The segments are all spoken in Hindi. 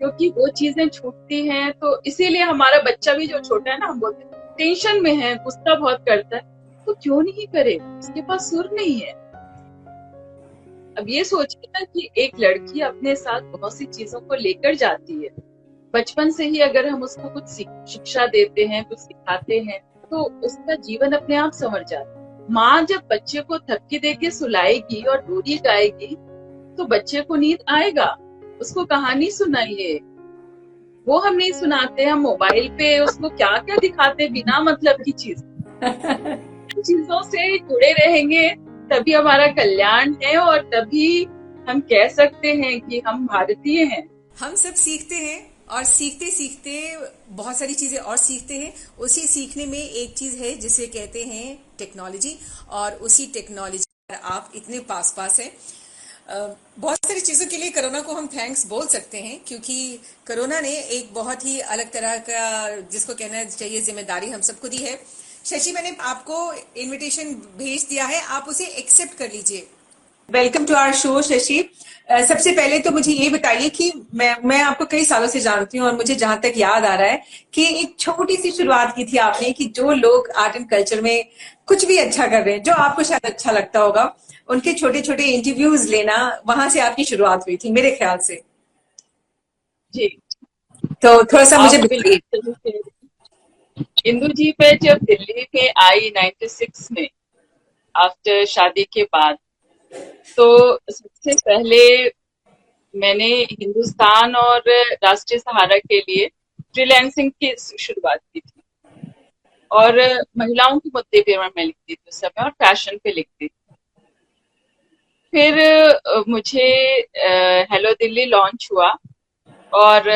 क्योंकि वो चीजें छूटती हैं। तो इसीलिए हमारा बच्चा भी जो छोटा है ना, हम बोलते हैं टेंशन में है, गुस्सा बहुत करता है, तो क्यों नहीं करे, उसके पास सुर नहीं है। अब ये सोचिए ना कि एक लड़की अपने साथ बहुत सी चीजों को लेकर जाती है। बचपन से ही अगर हम उसको कुछ शिक्षा देते हैं, कुछ सिखाते हैं, तो उसका जीवन अपने आप संवर जाता है। माँ जब बच्चे को थपकी दे के सुलाएगी और लोरी गाएगी, तो बच्चे को नींद आएगा। उसको कहानी सुनाइए, वो हम नहीं सुनाते। हम मोबाइल पे उसको क्या क्या दिखाते, बिना मतलब की चीज। चीजों से जुड़े रहेंगे तभी हमारा कल्याण है, और तभी हम कह सकते हैं कि हम भारतीय हैं। हम सब सीखते हैं और सीखते सीखते बहुत सारी चीजें और सीखते हैं। उसी सीखने में एक चीज है जिसे कहते हैं टेक्नोलॉजी, और उसी टेक्नोलॉजी पर आप इतने पास पास हैं। बहुत सारी चीजों के लिए कोरोना को हम थैंक्स बोल सकते हैं, क्योंकि कोरोना ने एक बहुत ही अलग तरह का, जिसको कहना चाहिए, जिम्मेदारी हम सबको दी है। शशि, मैंने आपको इनविटेशन भेज दिया है, आप उसे एक्सेप्ट कर लीजिए। Welcome to our show Shashi. सबसे पहले तो मुझे ये बताइए कि मैं आपको कई सालों से जानती हूँ, और मुझे जहां तक याद आ रहा है कि एक छोटी सी शुरुआत की थी आपने, कि जो लोग आर्ट एंड कल्चर में कुछ भी अच्छा कर रहे हैं, जो आपको शायद अच्छा लगता होगा, उनके छोटे छोटे इंटरव्यूज लेना, वहां से आपकी शुरुआत हुई थी मेरे ख्याल से। जी, तो थोड़ा सा मुझे आप बताइए। बिल्कुल सही कह रहे हैं। इंदु जी पे जब दिल्ली में आई 96 में, आफ्टर शादी के बाद, तो सबसे पहले मैंने हिंदुस्तान और राष्ट्रीय सहारा के लिए फ्रीलांसिंग की शुरुआत की थी। और महिलाओं के मुद्दे पे मैं लिखती थी उस समय, और फैशन पे लिखती थी। फिर मुझे हेलो दिल्ली लॉन्च हुआ, और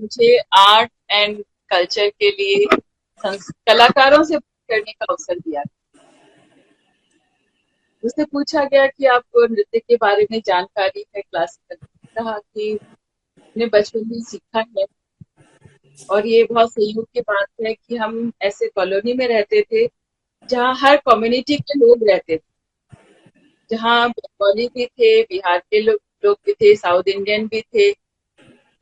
मुझे आर्ट एंड कल्चर के लिए कलाकारों से बात करने का अवसर दिया। मुझसे पूछा गया कि आपको नृत्य के बारे में जानकारी है, क्लासिकल। कहा कि मैंने बचपन में सीखा है, और ये बहुत संयोग की बात है कि हम ऐसे कॉलोनी में रहते थे जहाँ हर कम्युनिटी के लोग रहते थे, जहाँ बंगाली भी थे, बिहार के लोग भी थे, साउथ इंडियन भी थे।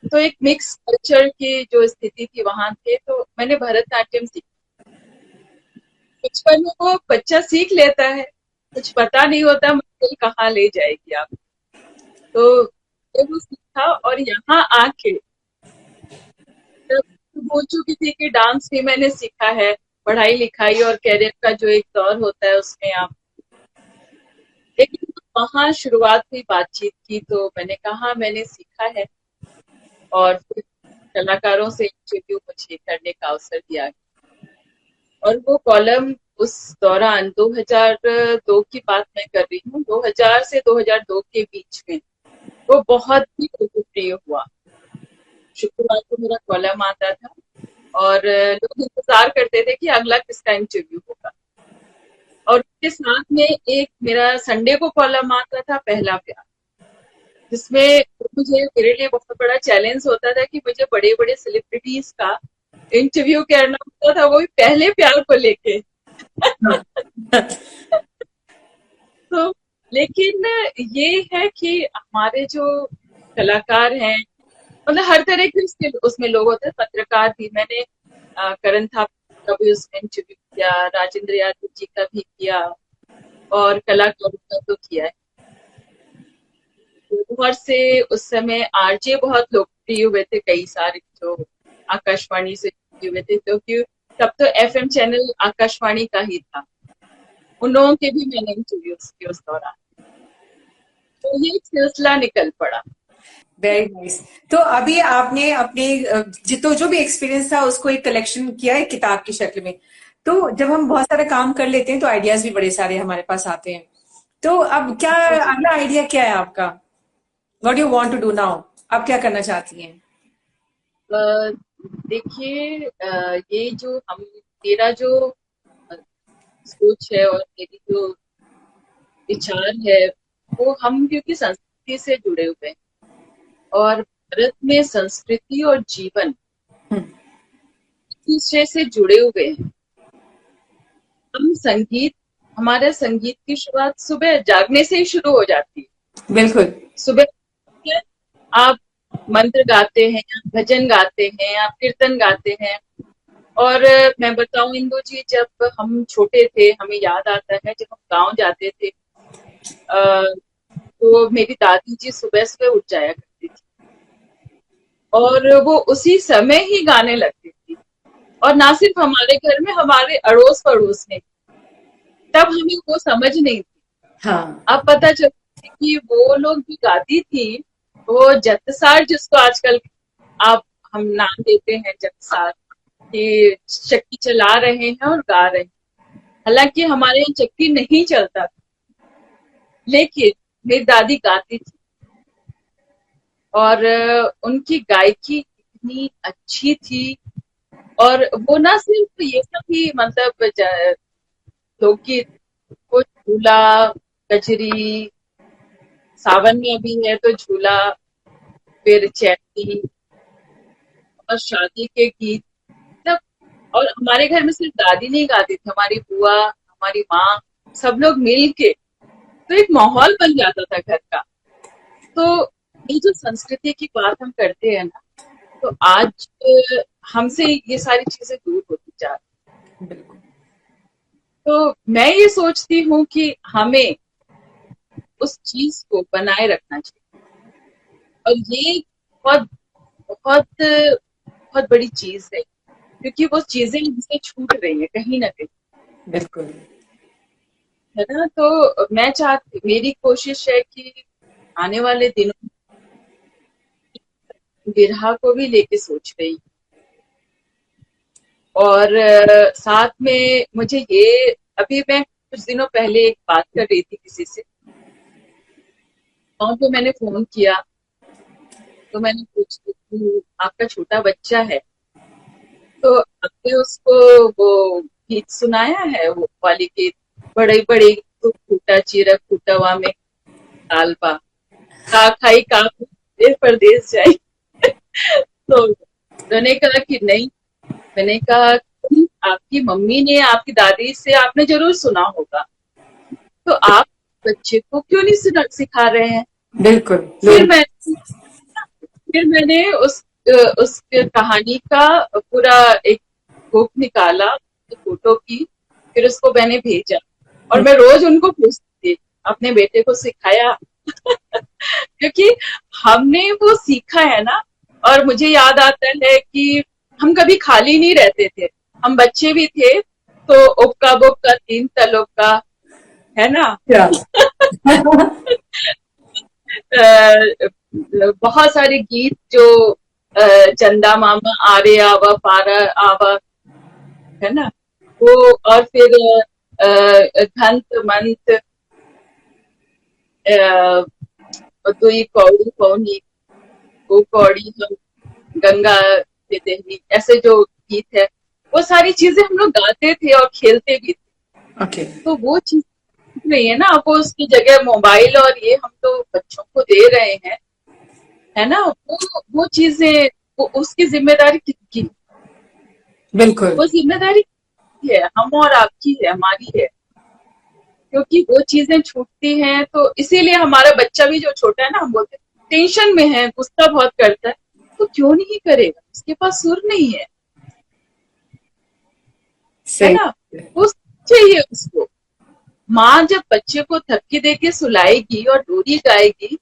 तो एक मिक्स कल्चर की जो स्थिति थी वहां थे। तो मैंने भरतनाट्यम सीखा। बचपन में वो बच्चा सीख लेता है, कुछ पता नहीं होता मुझे कहाँ ले जाएगी आप। तो ये वो सीखा, और यहाँ आके तब बोल चुकी थी कि डांस भी मैंने सीखा है। पढ़ाई लिखाई और कैरियर का जो एक दौर होता है उसमें आप, लेकिन वहाँ शुरुआत हुई बातचीत की, तो मैंने कहा मैंने सीखा है। और फिर कलाकारों से इंटरव्यू मुझे करने का अवसर दिया। और वो कॉलम उस दौरान 2002 की बात मैं कर रही हूँ, 2000 से 2002 के बीच में वो बहुत ही लोकप्रिय हुआ। शुक्रवार को मेरा कॉलम आता था, और लोग इंतजार करते थे कि अगला किसका इंटरव्यू होगा। और उसके साथ में एक मेरा संडे को कॉलम आता था, पहला प्यार, जिसमें मुझे, मेरे लिए बहुत बड़ा चैलेंज होता था कि मुझे बड़े बड़े सेलिब्रिटीज का इंटरव्यू करना होता था, वो भी पहले प्यार को लेके। तो लेकिन ये है कि हमारे जो कलाकार हैं, मतलब हर तरह के उसके उसमें लोग होते हैं। पत्रकार भी मैंने करण थापा का भी उसमें इंटरव्यू किया, राजेंद्र यादव जी का भी किया, और कलाकारों का तो किया है। और से उस समय आरजे बहुत लोकप्रिय हुए थे, कई सारे जो आकाशवाणी से जुड़े हुए थे, क्योंकि तब तो एफएम चैनल आकाशवाणी का ही था। उन लोगों के भी मैंने इंटरव्यूज किए उस दौरान। तो ये एक सिलसिला निकल पड़ा। Very nice. तो अभी आपने अपने जितो जो भी एक्सपीरियंस था उसको एक कलेक्शन किया है किताब की शक्ल में। तो जब हम बहुत सारा काम कर लेते हैं तो आइडियाज भी बड़े सारे हमारे पास आते हैं। तो अब क्या जी जी। अगला आइडिया क्या है आपका? What you want to do now? आप क्या करना चाहती हैं? अ, देखिए, ये जो हम, मेरा जो अ, सोच है और मेरी जो विचार है, वो हम क्योंकि संस्कृति से जुड़े हुए हैं, और भारत में संस्कृति और जीवन एक दूसरे से जुड़े हुए हैं। हम संगीत, हमारे संगीत की शुरुआत सुबह जागने से ही शुरू हो जाती है। बिल्कुल। सुबह उठ के आप मंत्र गाते हैं, भजन गाते हैं, आप कीर्तन गाते हैं। और मैं बताऊं इंदु जी, जब हम छोटे थे हमें याद आता है जब हम गांव जाते थे, तो मेरी दादी जी सुबह सुबह उठ जाया करती थी और वो उसी समय ही गाने लगती थी। और ना सिर्फ हमारे घर में, हमारे अड़ोस पड़ोस में। तब हमें वो समझ नहीं थी। हाँ। अब पता चला कि वो लोग भी गाती थी, वो जतसार जिसको आजकल आप हम नाम देते हैं जतसार, कि चक्की चला रहे हैं और गा रहे हैं। हालांकि हमारे यहाँ चक्की नहीं चलता था, लेकिन मेरी दादी गाती थी और उनकी गायकी इतनी अच्छी थी। और वो ना सिर्फ ये सब ही मतलब लोकगीत, वो झूला, कजरी, सावन में अभी है तो झूला, फिर चैती और शादी के गीत सब। और हमारे घर में सिर्फ दादी नहीं गाती थी, हमारी बुआ, हमारी माँ, सब लोग मिल के, तो एक माहौल बन जाता था घर का। तो ये जो संस्कृति की बात हम करते हैं ना, तो आज हमसे ये सारी चीजें दूर होती जा रही। बिल्कुल। तो मैं ये सोचती हूँ कि हमें उस चीज को बनाए रखना चाहिए। और ये बहुत बहुत बहुत बड़ी चीज है, क्योंकि वो चीजें हमसे छूट रही है कहीं ना कहीं, बिल्कुल। है ना। तो मैं चाहती, मेरी कोशिश है कि आने वाले दिनों में बिरहा को भी लेके सोच रही हूँ। और साथ में मुझे ये, अभी मैं कुछ दिनों पहले एक बात कर रही थी किसी से, और तो मैंने फोन किया, तो मैंने पूछा कि आपका छोटा बच्चा है, तो आपने उसको वो गीत सुनाया है, वो वाली गीत, बड़े बड़े तो फूटा चीरक फूटवा में दाल बा, का खाई का परदेस जाई। तो मैंने कहा कि नहीं, मैंने कहा कि आपकी मम्मी ने, आपकी दादी से आपने जरूर सुना होगा, तो आप बच्चे को क्यों नहीं सिखा रहे हैं। बिल्कुल। फिर लोग। मैं फिर मैंने उस कहानी का पूरा एक बुक निकाला फोटो की, फिर उसको मैंने भेजा और मैं रोज उनको पूछती थी, अपने बेटे को सिखाया। क्योंकि हमने वो सीखा है ना। और मुझे याद आता है कि हम कभी खाली नहीं रहते थे, हम बच्चे भी थे, तो उक्का बुक्का तीन तलों का, है ना। क्या? बहुत सारे गीत जो चंदा मामा आरे आवा पारा आवा, है ना वो। और फिर घंत मंत, दुई कौड़ी पौनी, वो कौड़ी हम गंगा के देहनी, ऐसे जो गीत है, वो सारी चीजें हम लोग गाते थे और खेलते भी थे। ओके। तो वो चीज नहीं है ना, आपको उसकी जगह मोबाइल और ये हम तो बच्चों को दे रहे हैं, है ना। वो चीजें, वो उसकी जिम्मेदारी किसकी, बिल्कुल। वो जिम्मेदारी किसकी है, हम और आपकी है, हमारी है। क्योंकि वो चीजें छूटती हैं, तो इसीलिए हमारा बच्चा भी जो छोटा है ना, हम बोलते हैं टेंशन में है, गुस्सा बहुत करता है, तो क्यों नहीं करेगा, उसके पास सुर नहीं है सही। ना। वो चाहिए उसको। माँ जब बच्चे को थपकी दे के सुलाएगी और लोरी गाएगी,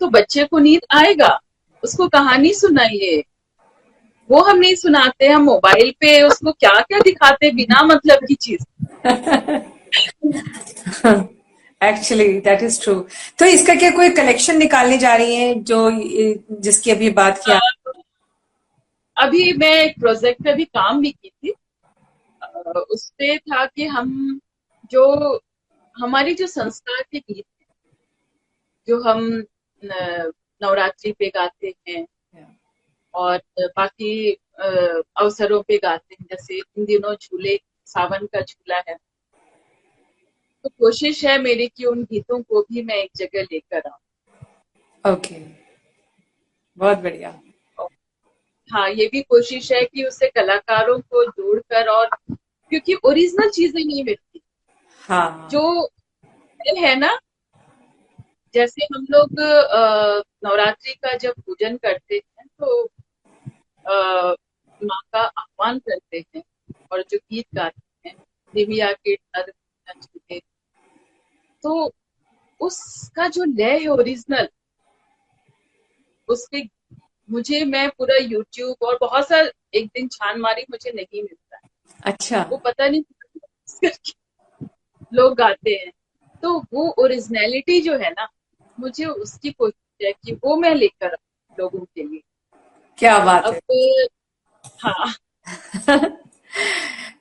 तो बच्चे को नींद आएगा। उसको कहानी सुनाइए, वो हम नहीं सुनाते, हम मोबाइल पे उसको क्या क्या दिखाते बिना मतलब की चीज। Actually that is true. तो इसका क्या कोई कलेक्शन निकालने जा रही हैं जो जिसकी अभी बात किया? अभी मैं एक प्रोजेक्ट पे भी काम भी की थी। उसपे था कि हम जो हमारी जो संस्कार के गीत हैं, जो हम नवरात्रि पे गाते हैं और बाकी अवसरों पे गाते हैं, जैसे इन दिनों झूले, सावन का झूला है, तो कोशिश है मेरी कि उन गीतों को भी मैं एक जगह लेकर आऊं। ओके। बहुत बढ़िया। हाँ, ये भी कोशिश है कि उससे कलाकारों को जोड़कर, और क्योंकि ओरिजिनल चीजें नहीं मिलती, हाँ। जो है ना, जैसे हम लोग नवरात्रि का जब पूजन करते हैं तो अ, माँ का आह्वान करते हैं और जो गीत गाते हैं, देवी आके नर छूटे, तो उसका जो लय है ओरिजिनल, उसके मुझे मैं पूरा यूट्यूब और बहुत सा एक दिन छान मारी, मुझे नहीं मिलता है। अच्छा। वो पता नहीं करके लोग गाते हैं। तो वो ओरिजिनलिटी जो है ना, मुझे उसकी कोशिश है कि वो मैं लेकर आऊं लोगों के लिए। क्या बात अब है। हाँ,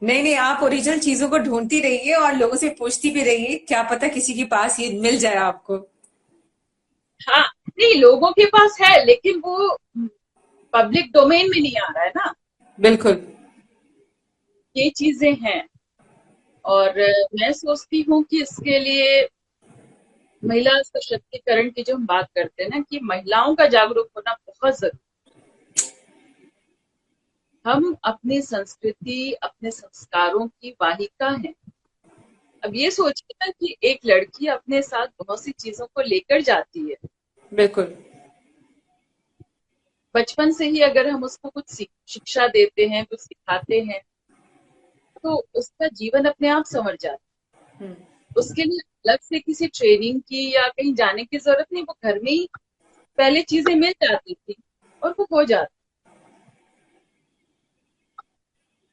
नहीं नहीं, आप ओरिजिनल चीजों को ढूंढती रहिए और लोगों से पूछती भी रहिए, क्या पता किसी के पास ये मिल जाए आपको। हाँ, नहीं लोगों के पास है लेकिन वो पब्लिक डोमेन में नहीं आ रहा है ना, बिल्कुल। ये चीजें हैं। और मैं सोचती हूँ कि इसके लिए महिला सशक्तिकरण की जो हम बात करते हैं ना, कि महिलाओं का जागरूक होना बहुत जरूरी। हम अपनी संस्कृति, अपने संस्कारों की वाहिका हैं। अब ये सोचिए ना कि एक लड़की अपने साथ बहुत सी चीजों को लेकर जाती है। बिल्कुल। बचपन से ही अगर हम उसको कुछ शिक्षा देते हैं, कुछ सिखाते हैं, तो उसका जीवन अपने आप संवर जाता हम्म। है। उसके लिए अलग से किसी ट्रेनिंग की या कहीं जाने की जरूरत नहीं, वो घर में ही पहले चीजें मिल जाती थी और वो हो जाती।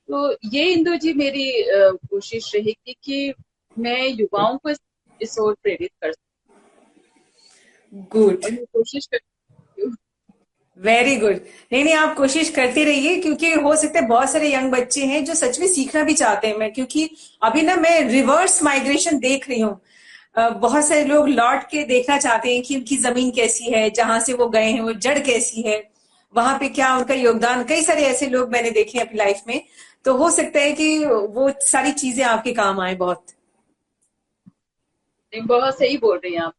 तो ये इंदु जी मेरी कोशिश रहेगी कि मैं युवाओं को इस ओर प्रेरित कर सकूं, गुड। और मैं कोशिश करती हूँ। Very good. नहीं नहीं, आप कोशिश करते रहिए, क्योंकि हो सकता है बहुत सारे यंग बच्चे हैं जो सच में सीखना भी चाहते हैं। मैं क्योंकि अभी ना मैं रिवर्स माइग्रेशन देख रही हूँ। बहुत सारे लोग लौट के देखना चाहते हैं कि उनकी जमीन कैसी है, जहां से वो गए हैं वो जड़ कैसी है, वहां पे क्या उनका योगदान। कई सारे ऐसे लोग मैंने देखे हैं अपनी लाइफ में। तो हो सकता है कि वो सारी चीजें आपके काम आए बहुत। नहीं, बहुत सही बोल रही हैं आप।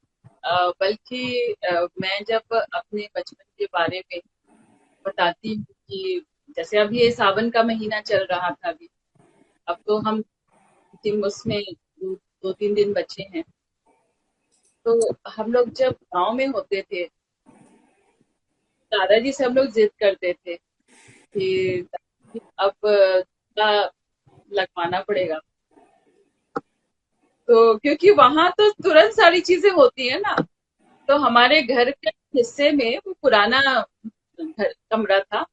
बल्कि मैं जब अपने बचपन के बारे में बताती हूँ कि जैसे अभी ये सावन का महीना चल रहा था अभी, अब तो हम उसमें दो तीन दिन बचे हैं। तो हम लोग जब गांव में होते थे, दादाजी से हम लोग जिद करते थे कि अब टीका लगवाना पड़ेगा। तो क्योंकि वहां तो तुरंत सारी चीजें होती है ना, तो हमारे घर के हिस्से में वो पुराना घर कमरा था,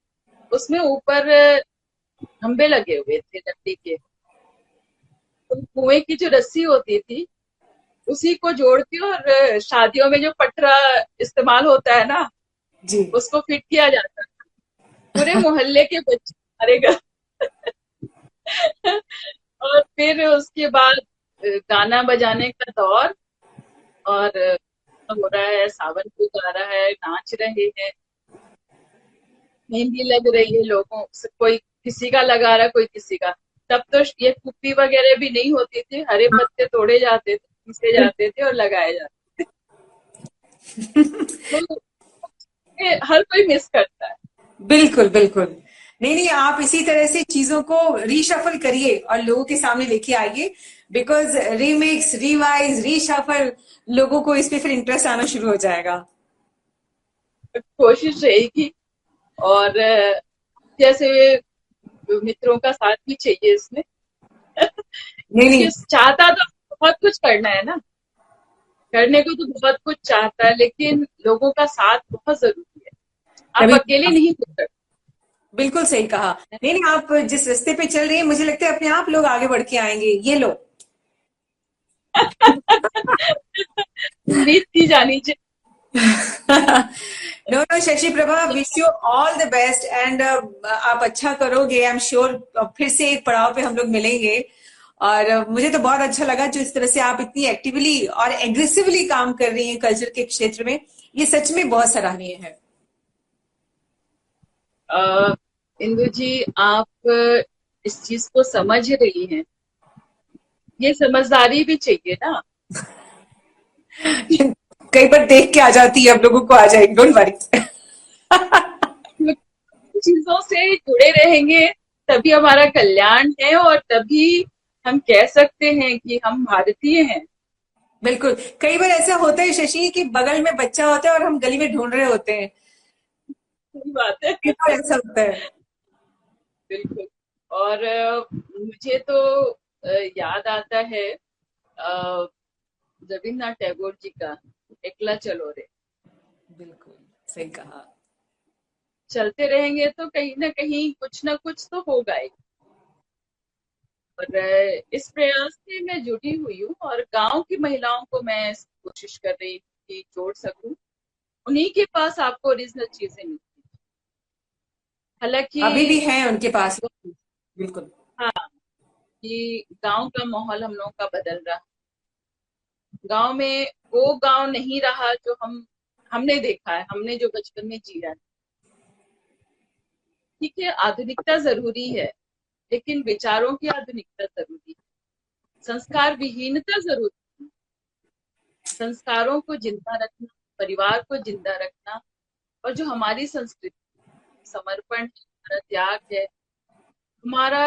उसमें ऊपर खंबे लगे हुए थे लकड़ी के। तो कुएं की जो रस्सी होती थी, उसी को जोड़ के, और शादियों में जो पटरा इस्तेमाल होता है ना, जी। उसको फिट किया जाता था। पूरे मोहल्ले के बच्चे हमारे घर। और फिर उसके बाद गाना बजाने का दौर, और हो रहा है, सावन को गा रहा है, नाच रहे हैं, मेहंदी लग रही है, लोगों से कोई किसी का लगा रहा है, कोई किसी का। तब तो ये कुप्पी वगैरह भी नहीं होती थी, हरे पत्ते तोड़े जाते थे, पीसे जाते थे और लगाए जाते थे। तो ये हर कोई मिस करता है। बिल्कुल बिल्कुल। नहीं नहीं, आप इसी तरह से चीजों को रीशफल करिए और लोगों के सामने लेके आइए। बिकॉज रीमिक्स, रिवाइज, रीशफल, लोगों को इसमें फिर इंटरेस्ट आना शुरू हो जाएगा। कोशिश रहेगी। और जैसे मित्रों का साथ भी चाहिए इसमें। नहीं नहीं। क्योंकि चाहता तो बहुत कुछ करना है ना, करने को तो बहुत कुछ चाहता है, लेकिन लोगों का साथ बहुत जरूरी है। आप तभी। अकेले नहीं कर सकते। बिल्कुल सही कहा। नहीं नहीं, आप जिस रास्ते पे चल रही हैं, मुझे लगता है अपने आप लोग आगे बढ़ के आएंगे। ये लो। उम्मीद की जानी चाहिए। No no Shashi Prabha, wish you all the best and आप अच्छा करोगे, आई एम श्योर। फिर से एक पड़ाव पे हम लोग मिलेंगे। और मुझे तो बहुत अच्छा लगा जो इस तरह से आप इतनी एक्टिवली और एग्रेसिवली काम कर रही हैं कल्चर के क्षेत्र में। ये सच में बहुत सराहनीय है। इंदु जी, आप इस चीज को समझ रही हैं, ये समझदारी भी चाहिए ना। कई बार देख के आ जाती है, अब लोगों को आ जाएगी, डोंट वरी। चीजों से जुड़े रहेंगे तभी हमारा कल्याण है, और तभी हम कह सकते हैं कि हम भारतीय हैं। बिल्कुल। कई बार ऐसा होता है शशि कि बगल में बच्चा होता है और हम गली में ढूंढ रहे होते हैं। सही बात है। कई बार ऐसा होता है। बिल्कुल। और मुझे तो याद आता है रविन्द्रनाथ टैगोर जी का एकला चलो रे। बिल्कुल सही कहा। चलते रहेंगे तो कहीं ना कहीं कुछ ना कुछ तो होगा ही। और इस प्रयास से मैं जुड़ी हुई हूँ और गांव की महिलाओं को मैं कोशिश कर रही हूँ कि जोड़ सकूं। उन्हीं के पास आपको ओरिजिनल चीजें मिलती हैं। हालांकि अभी भी है उनके पास। बिल्कुल। हाँ, कि गांव का माहौल हम लोगों का बदल रहा। गांव में वो गांव नहीं रहा जो हमने देखा है, हमने जो बचपन में जिया है। ठीक है, आधुनिकता जरूरी है, लेकिन विचारों की आधुनिकता जरूरी है। संस्कार विहीनता जरूरी है। संस्कारों को जिंदा रखना, परिवार को जिंदा रखना, और जो हमारी संस्कृति, समर्पण है, हमारा त्याग है, हमारा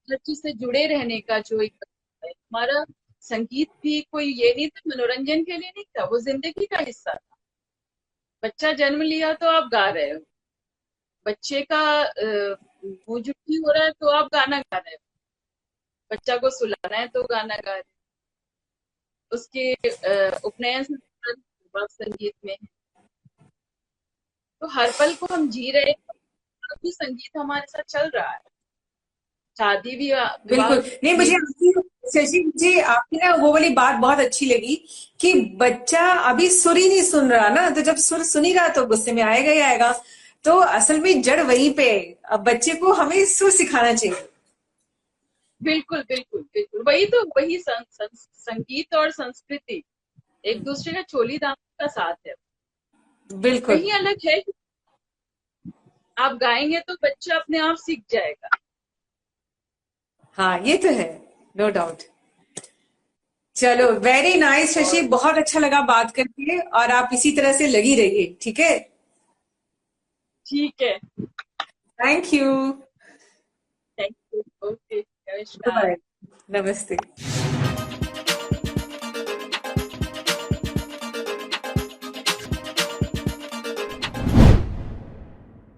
हर चीज से जुड़े रहने का जो एक है। हमारा संगीत भी कोई ये नहीं था, मनोरंजन के लिए नहीं था, वो जिंदगी का हिस्सा था। बच्चा जन्म लिया तो आप गा रहे हो, बच्चे का मुंह जुठी हो रहा है तो आप गाना गा रहे हो, बच्चा को सुलाना है तो गाना गा रहे हो, उसके उपनयन संस्कार संगीत में है। तो हर पल को हम जी रहे हैं, अभी संगीत हमारे साथ चल रहा है। शादी भी विवाह बिल्कुल नहीं, में मुझे भी। शशि जी आपकी ना वो वाली बात बहुत अच्छी लगी कि बच्चा अभी सुर ही नहीं सुन रहा ना, तो जब सुर सुन ही रहा तो गुस्से में आएगा ही आएगा। तो असल में जड़ वहीं पे है। अब बच्चे को हमें सुर सिखाना चाहिए। बिल्कुल बिल्कुल बिल्कुल, वही तो, वही संगीत और संस्कृति एक दूसरे का चोली दामन का साथ है। बिल्कुल। कहीं अलग है कि आप गाएंगे तो बच्चा अपने आप सीख जाएगा। हाँ ये तो है। No doubt. चलो वेरी नाइस शशि, और बहुत अच्छा लगा बात करके, और आप इसी तरह से लगी रहिए, ठीक है। ठीक है। Thank you. Thank you. Okay, नमस्कार। बाय। नमस्ते।